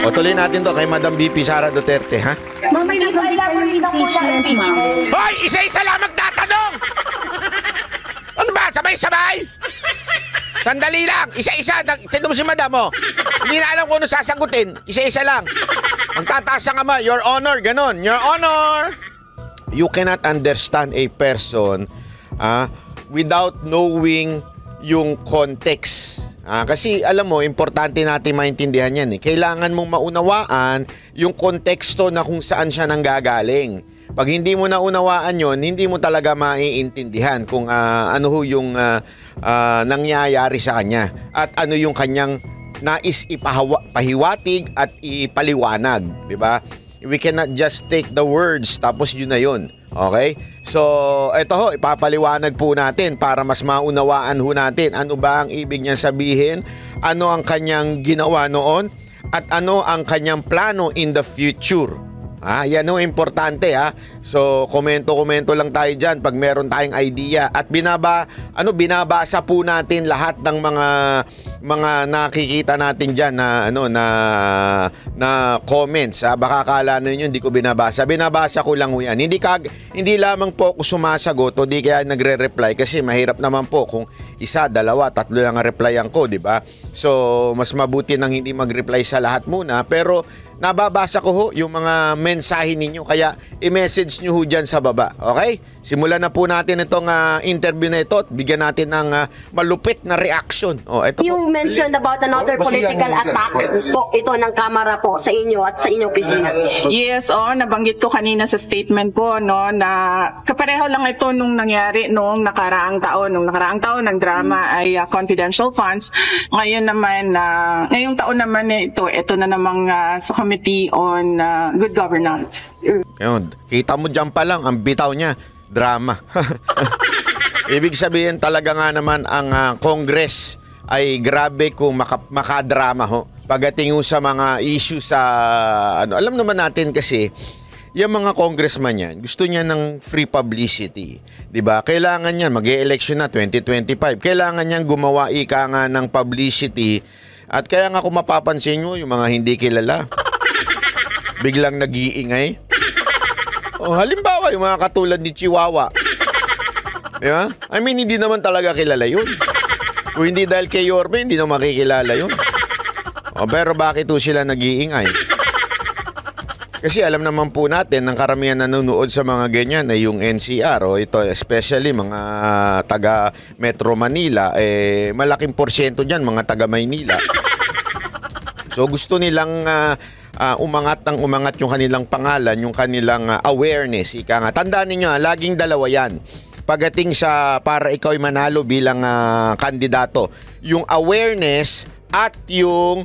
O tuloy natin to kay Madam VP Sara Duterte, ha? Ma'am, may nabanggit po yung impeachment, ma'am. Hoy! Isa-isa lang magtatanong! Ano ba? Sabay-sabay? Sandali lang! Isa-isa! Tignan mo si Madam, oh. Hindi na alam kung ano sasagutin. Isa-isa lang. Magtataas ang kamay. Your Honor, ganon. Your Honor! You cannot understand a person without knowing yung context. Kasi alam mo, importante natin maintindihan yan. Kailangan mong maunawaan yung konteksto na kung saan siya nanggagaling. Pag hindi mo naunawaan yon, hindi mo talaga maiintindihan kung ano yung nangyayari sa kanya at ano yung kanyang nais pahiwatig at ipaliwanag, di ba? We cannot just take the words tapos yun na yun. Okay? So, ito ho, ipapaliwanag po natin para mas maunawaan ho natin ano ba ang ibig niya sabihin, ano ang kanyang ginawa noon, at ano ang kanyang plano in the future. Yan ho, importante ha. So, komento-komento lang tayo dyan pag meron tayong idea. At binabasa po natin lahat ng mga nakikita natin dyan na comments. Baka akala ninyo hindi ko binabasa. Binabasa ko lang ho yan. Hindi lamang po ako sumasagot o di kaya nagre-reply kasi mahirap naman po kung isa, dalawa, tatlo lang ang replyan ko, di ba? So, mas mabuti nang hindi mag-reply sa lahat muna. Pero, nababasa ko ho yung mga mensahe ninyo. Kaya, i-message nyo ho dyan sa baba. Okay? Simulan na po natin itong interview na ito at bigyan natin ng malupit na reaction. Ito You po. mentioned about another political attack po ito ng Kamara po sa inyo at sa inyong opisina. Yes, nabanggit ko kanina sa statement ko na kapareho lang ito nung nangyari nung nakaraang taon. Nung nakaraang taon ng drama ay confidential funds. Ngayong taon naman ito na namang sa Committee on Good Governance. Yun. Kita mo dyan pa lang, ang bitaw niya, drama. Ibig sabihin talaga nga naman ang Congress ay grabe kung makadrama ho. Pagdating sa mga issue sa alam naman natin kasi yung mga congressman yan, gusto niya ng free publicity. 'Di ba? Kailangan niyan mag-e-election na 2025. Kailangan niyang gumawa ika nga ng publicity. At kaya nga kung mapapansin nyo, yung mga hindi kilala, biglang nag-iingay. Halimbawa, yung mga katulad ni Chihuahua. Diba? I mean, hindi naman talaga kilala yun. Kung hindi dahil kay Yorme, hindi naman makikilala yun. Pero bakit po sila nag-iingay? Kasi alam naman po natin, ang karamihan nanonood sa mga ganyan ay yung NCR. Ito, especially mga taga Metro Manila, malaking porsyento dyan, mga taga Maynila. So gusto nilang umangat yung kanilang pangalan, yung kanilang awareness. Ika nga. Tandaan niyo, laging dalawa yan. Pagdating sa para ikaw ay manalo bilang kandidato, yung awareness at yung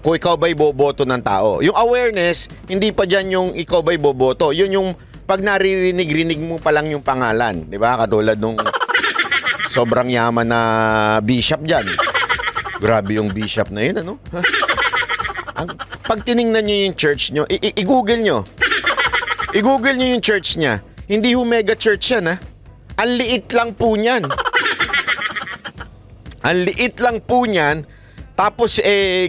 kung ikaw ba'y boboto ng tao. Yung awareness, hindi pa dyan yung ikaw ba'y boboto. Yun yung pag naririnig-rinig mo pa lang yung pangalan. Di ba? Katulad nung sobrang yaman na bishop dyan. Grabe yung bishop na yun, ano? Pag tiningnan nyo yung church nyo, i-google nyo. I-google nyo yung church niya. Hindi ho mega church yan, ha? Ang liit lang po niyan. Ang liit lang po niyan. Tapos,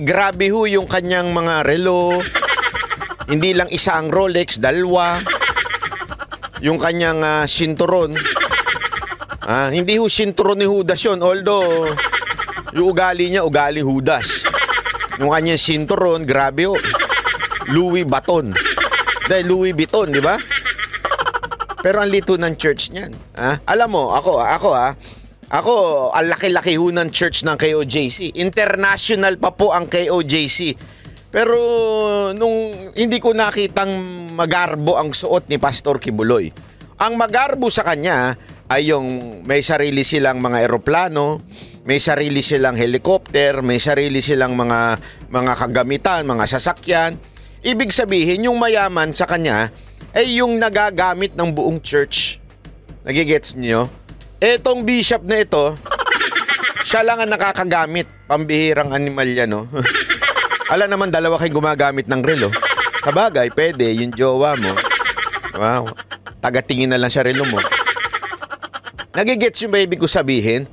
grabe ho yung kanyang mga relo. Hindi lang isa ang Rolex, dalawa. Yung kanyang sinturon. Hindi ho sinturon ni Judas yun. Although, yung ugali niya, ugali Judas. Yung kanyang sinturon, grabe ho. Louis Vuitton. Dahil Louis Vuitton, di ba? Pero ang lito ng church niyan. Alam mo, ako, ang laki-laki ho ng church ng KOJC. International pa po ang KOJC. Pero nung hindi ko nakitang magarbo ang suot ni Pastor Kibuloy. Ang magarbo sa kanya ay yung may sarili silang mga eroplano, may sarili silang helicopter, may sarili silang mga kagamitan, mga sasakyan. Ibig sabihin, yung mayaman sa kanya ay yung nagagamit ng buong church. Nagigets niyo? Etong bishop na ito, siya lang ang nakakagamit. Pambihirang animal yan, no? Ala naman, dalawa kayong gumagamit ng relo. Sabagay, pwede, yung jowa mo. Wow. Tagatingin na lang sa relo mo. Nagigets yung ba ibig ko sabihin?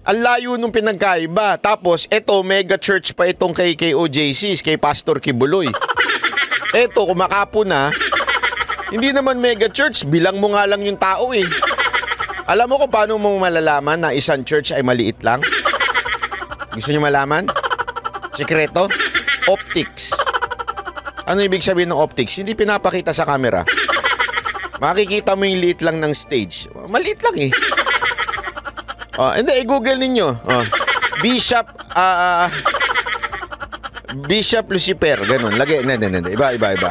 Ang layo nung pinagkaiba. Tapos, eto, mega church pa itong kay KOJCs, kay Pastor Kibuloy. Eto, kumakapo na. Hindi naman mega church, bilang mo nga lang yung tao eh. Alam mo kung paano mo malalaman na isang church ay maliit lang? Gusto niyo malaman? Sikreto? Optics. Ano ibig sabihin ng optics? Hindi pinapakita sa camera. Makikita mo yung liit lang ng stage. Maliit lang eh. Hindi, i-google ninyo. Bishop Lucifer, ganun. Lagay, iba.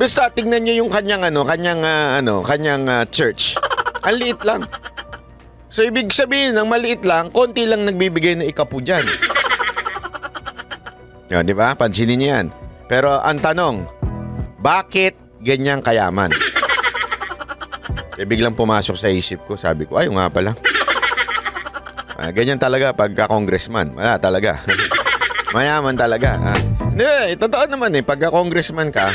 Basta tingnan niyo yung kanyang church. Ang liit lang. So, ibig sabihin ng maliit lang, konti lang nagbibigay ng ikapu dyan. Yan, di ba? Pansinin niyo yan. Pero ang tanong, bakit ganyang kayaman? Biglang pumasok sa isip ko, sabi ko, ay, nga pala. Ganyan talaga pagka-congressman. Wala talaga. Mayaman talaga. Hindi, totoo naman eh. Pagka-congressman ka,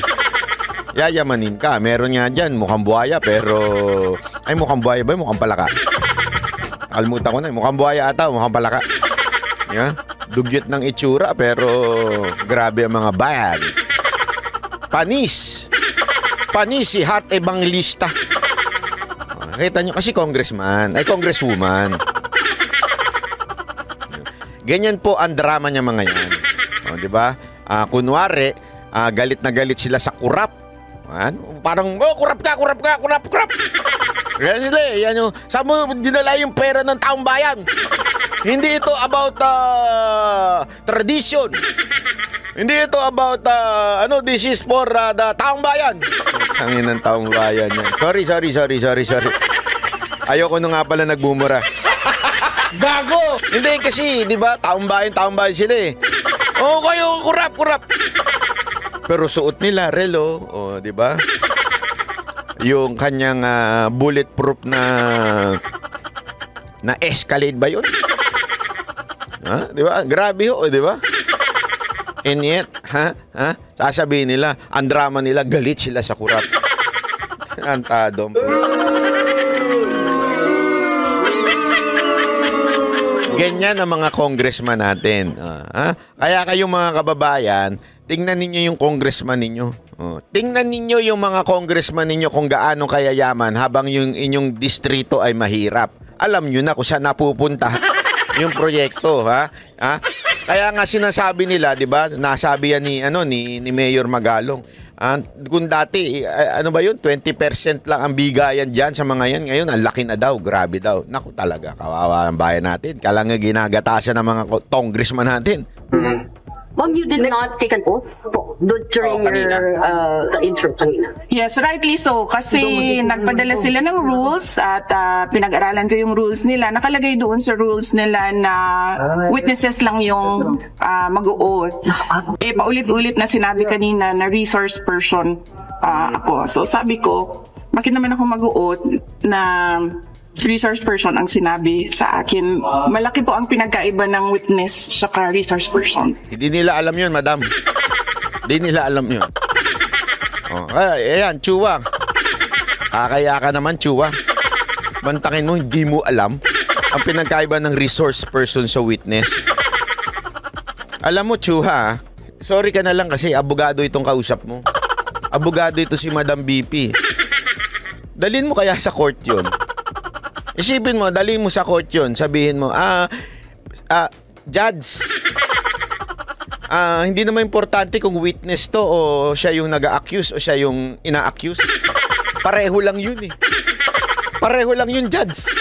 yayamanin ka. Meron nga dyan, mukhang buhaya, pero... Ay, mukhang buhaya ba? Mukhang palaka. Kalmutan ko na. Mukhang buhaya ata, mukhang palaka. Yeah? Dugyot ng itsura, pero grabe ang mga bayad. Panis si Heart Evangelista. Kita nyo, kasi congressman, ay congresswoman. Ganyan po ang drama niya mga yan. Di ba? Kunwari, galit na galit sila sa kurap. Parang, kurap ka. Ganyan sila eh. Yan yung, saan mo dinala yung pera ng taong bayan? Hindi ito about tradition. Hindi ito about, this is for the taong bayan. Tangin ng taong bayan yan. Sorry. Ayoko na nga pala nagbumura. Gago! Hindi kasi, di ba, taong bayan sila eh. Kayo, kurap. Pero suot nila, relo, di ba? Yung kanyang bulletproof na Escalade ba yun? Di ba? Grabe ho, di ba? And yet, sasabihin nila, ang drama nila, galit sila sa kurap. Antadom. Ganyan ang mga congressman natin. Kaya kayong mga kababayan, tingnan ninyo yung congressman ninyo. Tingnan ninyo yung mga congressman ninyo kung gaano kayayaman habang yung inyong distrito ay mahirap. Alam nyo na kung saan napupunta yung proyekto, Kaya nga sinasabi nila, 'di ba? Nasabi yan ni Mayor Magalong. Kung dati 20% lang ang bigayan diyan sa mga yan. Ngayon ang laki na daw, grabe daw. Naku talaga, kawawa ang bayan natin. Kala nga ginagatasan ng mga congressman natin. Ma'am, you did not take an oath during your the intro kanina. Yes, rightly so. Kasi nagpadala sila ng rules at pinag-aralan ko yung rules nila. Nakalagay doon sa rules nila na witnesses lang yung mag-o-oath. Paulit-ulit na sinabi kanina na resource person ako. So sabi ko, bakit naman ako mag-o-oath na resource person ang sinabi sa akin? Malaki po ang pinagkaiba ng witness saka resource person. Hindi nila alam yun, madam. Hindi nila alam yun. Ayan, Chua. Kaya ka naman, Chua. Bantakin mo, hindi mo alam ang pinagkaiba ng resource person sa witness. Alam mo, Chua, sorry ka na lang kasi abogado itong kausap mo. Abogado ito si Madam BP. Dalhin mo kaya sa court yun. Isipin mo, dalhin mo sa court yun. Sabihin mo, judge, hindi naman importante kung witness to o siya yung nag-a-accuse o siya yung ina-accuse. Pareho lang yun eh. Pareho lang yun, judge.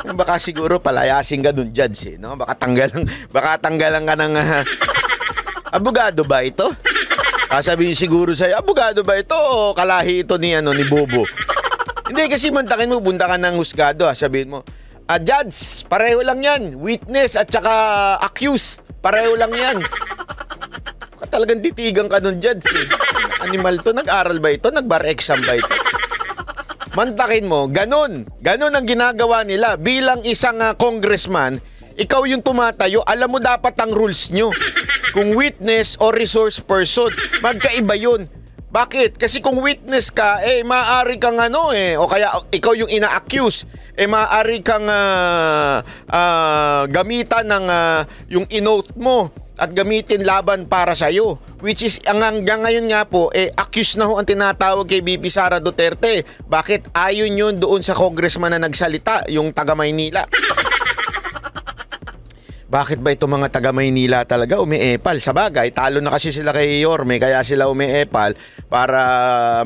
Baka siguro palayasin ka dun, judge eh. No? Baka tanggalan ka ng abogado ba ito? Sabihin siguro sa'yo, abogado ba ito o kalahi ito ni Bobo? Hindi, kasi mantakin mo, punta ka ng husgado, sabihin mo, judge, pareho lang yan. Witness at saka accused, pareho lang yan. Talagang titigang ka nun, judge. Animal to, nag-aral ba ito? Nag-bar exam ba ito? Mantakin mo, ganun ang ginagawa nila. Bilang isang congressman, ikaw yung tumatayo, alam mo dapat ang rules nyo. Kung witness o resource person, magkaiba yun. Bakit? Kasi kung witness ka, maaari kang o kaya ikaw yung ina-accuse, maaari kang gamitan ng yung inote mo at gamitin laban para sa'yo. Which is, hanggang ngayon nga po, accuse na ho ang tinatawag kay BP Sara Duterte. Bakit? Ayon yun doon sa congressman na nagsalita, yung taga Maynila. Bakit ba itong mga taga Maynila talaga umiepal? Sa bagay, talo na kasi sila kay Yorme, kaya sila umiepal para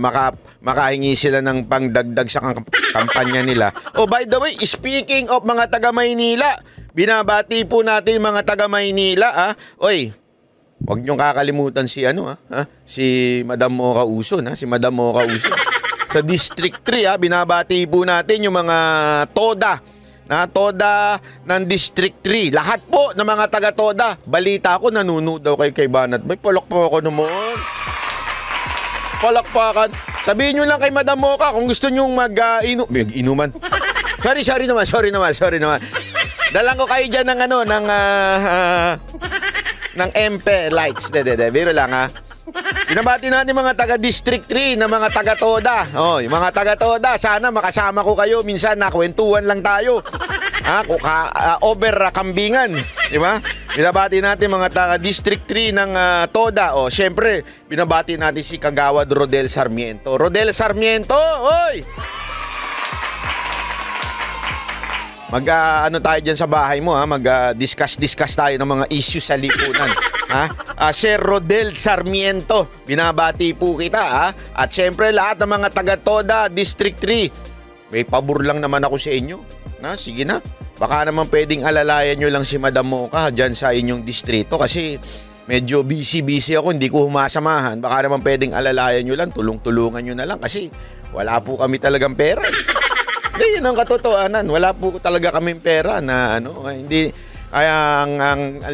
makahingi sila ng pangdagdag sa kampanya nila. Oh, by the way, speaking of mga taga Maynila, binabati po natin mga taga Maynila. Oy, huwag niyong kakalimutan si si Madam Mocha Uson, si Madam Mocha Uson. Sa District 3, binabati po natin yung mga toda ng District 3. Lahat po ng mga taga-toda. Balita ko, nanunood daw kay Banat. May palak pa ako naman. Palakpakan. Sabihin nyo lang kay Madam Mocha kung gusto nyong inuman. Sorry naman. Dalang ko kayo dyan ng MP Lights. Biro lang Binabati natin mga taga-District 3 na mga taga-toda. Yung mga taga-toda, sana makasama ko kayo. Minsan nakwentuhan lang tayo. Over kambingan. Di ba? Binabati natin mga taga-District 3 ng toda. Syempre, binabati natin si Kagawad Rodel Sarmiento. Rodel Sarmiento, oy! Tayo dyan sa bahay mo, discuss tayo ng mga issues sa lipunan. Sir Rodel Sarmiento, binabati po kita, At syempre lahat ng mga taga-toda District 3, may pabor lang naman ako sa inyo. Sige na, baka naman pwedeng alalayan nyo lang si Madam Mocha dyan sa inyong distrito kasi medyo busy ako, hindi ko humasamahan. Baka naman pwedeng alalayan nyo lang, tulong-tulungan nyo na lang kasi wala po kami talagang pera. Hindi, yun ang katotohanan. Wala po talaga kaming pera na hindi. Ang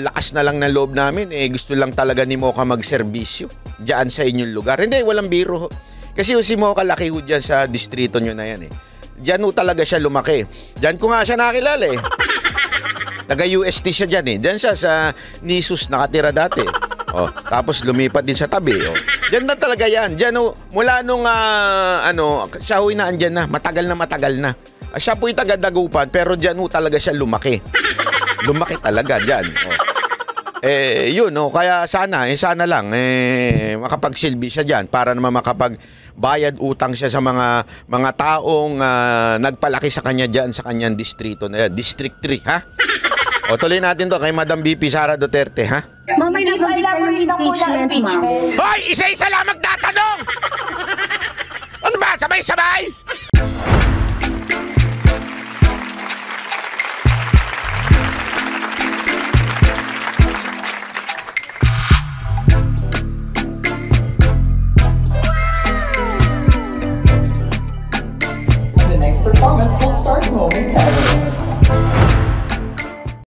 lakas na lang ng loob namin, gusto lang talaga ni Mocha magserbisyo diyan sa inyong lugar. Hindi, walang biro. Kasi si Mocha laki ho dyan sa distrito nyo na yan Diyan ho talaga siya lumaki. Diyan ko nga siya nakilala Taga-UST siya dyan Diyan siya sa Nisus nakatira dati. Tapos lumipat din sa tabi. Diyan na talaga yan. Diyan mula nung siya ho'y naandyan na. Matagal na. Siya po'y taga-Dagupan pero diyan talaga siya lumaki. Lumaki talaga diyan. Yun kaya sana lang makapagsilbi siya diyan para naman makapagbayad utang siya sa mga taong nagpalaki sa kanya diyan sa kanyang distrito na District 3, tuloy natin to kay Madam BP Sara Duterte, Mamay na impeachment, ma'am. Hoy, isa-isa lang magtatanong! Ano ba? Sabay-sabay? The next performance will start momentarily.